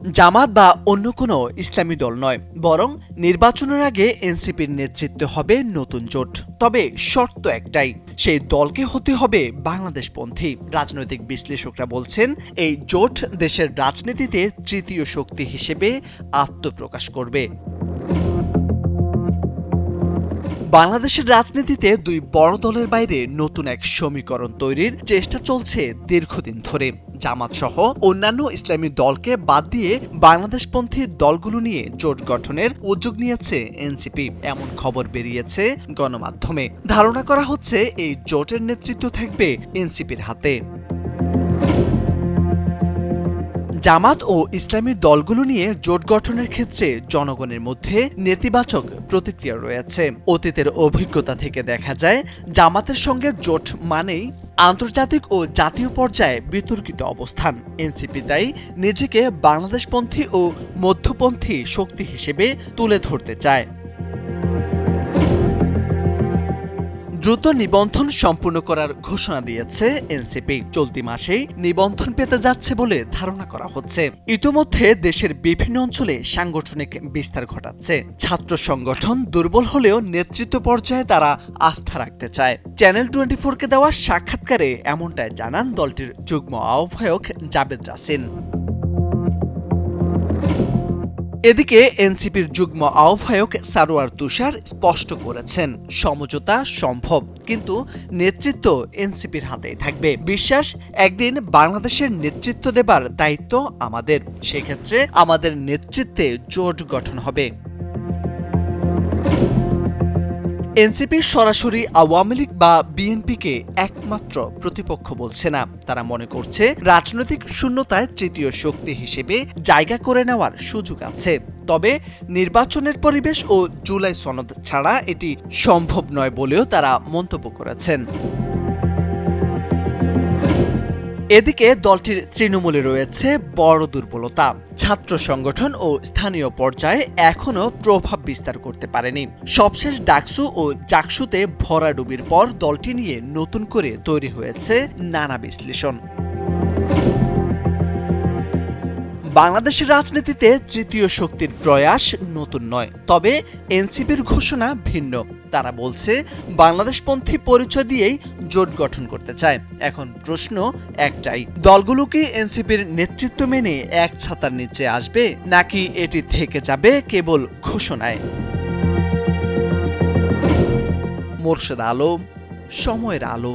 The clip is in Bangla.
জামাত বা অন্য কোনো ইসলামী দল নয়, বরং নির্বাচনের আগে এনসিপির নেতৃত্বে হবে নতুন জোট। তবে শর্ত একটাই, সেই দলকে হতে হবে বাংলাদেশপন্থী। রাজনৈতিক বিশ্লেষকরা বলছেন, এই জোট দেশের রাজনীতিতে তৃতীয় শক্তি হিসেবে আত্মপ্রকাশ করবে। বাংলাদেশের রাজনীতিতে দুই বড় দলের বাইরে নতুন এক সমীকরণ তৈরির চেষ্টা চলছে দীর্ঘদিন ধরে। জামাত সহ অন্যান্য ইসলামী দলকে বাদ দিয়ে বাংলাদেশপন্থী দলগুলো নিয়ে জোট গঠনের উদ্যোগ নিয়েছে এনসিপি, এমন খবর বেরিয়েছে গণমাধ্যমে। ধারণা করা হচ্ছে এই জোটের নেতৃত্ব থাকবে এনসিপির হাতে। জামাত ও ইসলামী দলগুলো নিয়ে জোট গঠনের ক্ষেত্রে জনগণের মধ্যে নেতিবাচক প্রতিক্রিয়া রয়েছে। অতীতের অভিজ্ঞতা থেকে দেখা যায়, জামাতের সঙ্গে জোট মানেই আন্তর্জাতিক ও জাতীয় পর্যায়ে বিতর্কিত অবস্থান। এনসিপি তাই নিজেকে বাংলাদেশপন্থী ও মধ্যপন্থী শক্তি হিসেবে তুলে ধরতে চায়। দ্রুত নিবন্ধন সম্পূর্ণ করার ঘোষণা দিয়েছে এনসিপি। চলতি মাসেই নিবন্ধন পেতে যাচ্ছে বলে ধারণা করা হচ্ছে। ইতোমধ্যে দেশের বিভিন্ন অঞ্চলে সাংগঠনিক বিস্তার ঘটাচ্ছে। ছাত্র সংগঠন দুর্বল হলেও নেতৃত্ব পর্যায়ে তারা আস্থা রাখতে চায়। চ্যানেল 24-কে দেওয়া সাক্ষাৎকারে এমনটাই জানান দলটির যুগ্ম আহ্বায়ক জাবেদ রাসিন। এদিকে এনসিপির যুগ্ম আহ্বায়ক সারোয়ার তুষার স্পষ্ট করেছেন, সমঝোতা সম্ভব, কিন্তু নেতৃত্ব এনসিপির হাতেই থাকবে। বিশ্বাস, একদিন বাংলাদেশের নেতৃত্ব দেবার দায়িত্ব আমাদের। সেক্ষেত্রে আমাদের নেতৃত্বে জোট গঠন হবে। এনসিপি সরাসরি আওয়ামী লীগ বা বিএনপিকে একমাত্র প্রতিপক্ষ বলছে না। তারা মনে করছে, রাজনৈতিক শূন্যতায় তৃতীয় শক্তি হিসেবে জায়গা করে নেওয়ার সুযোগ আছে। তবে নির্বাচনের পরিবেশ ও জুলাই সনদ ছাড়া এটি সম্ভব নয় বলেও তারা মন্তব্য করেছেন। এদিকে দলটির তৃণমূলে রয়েছে বড় দুর্বলতা। ছাত্র সংগঠন ও স্থানীয় পর্যায়ে এখনো প্রভাব বিস্তার করতে পারেনি। সবশেষ ডাকসু ও জাকসুতে ভরাডুবির পর দলটি নিয়ে নতুন করে তৈরি হয়েছে নানা বিশ্লেষণ। বাংলাদেশের রাজনীতিতে তৃতীয় শক্তির প্রয়াস নতুন নয়, তবে এনসিপির ঘোষণা ভিন্ন। তারা বলছে, বাংলাদেশপন্থী পরিচয় দিয়েই জোট গঠন করতে চায়। এখন প্রশ্ন একটাই, দলগুলো কি এনসিপির নেতৃত্ব মেনে এক ছাতার নিচে আসবে, নাকি এটি থেকে যাবে কেবল ঘোষণায়? মোর্শেদ আলম, সময়ের আলো।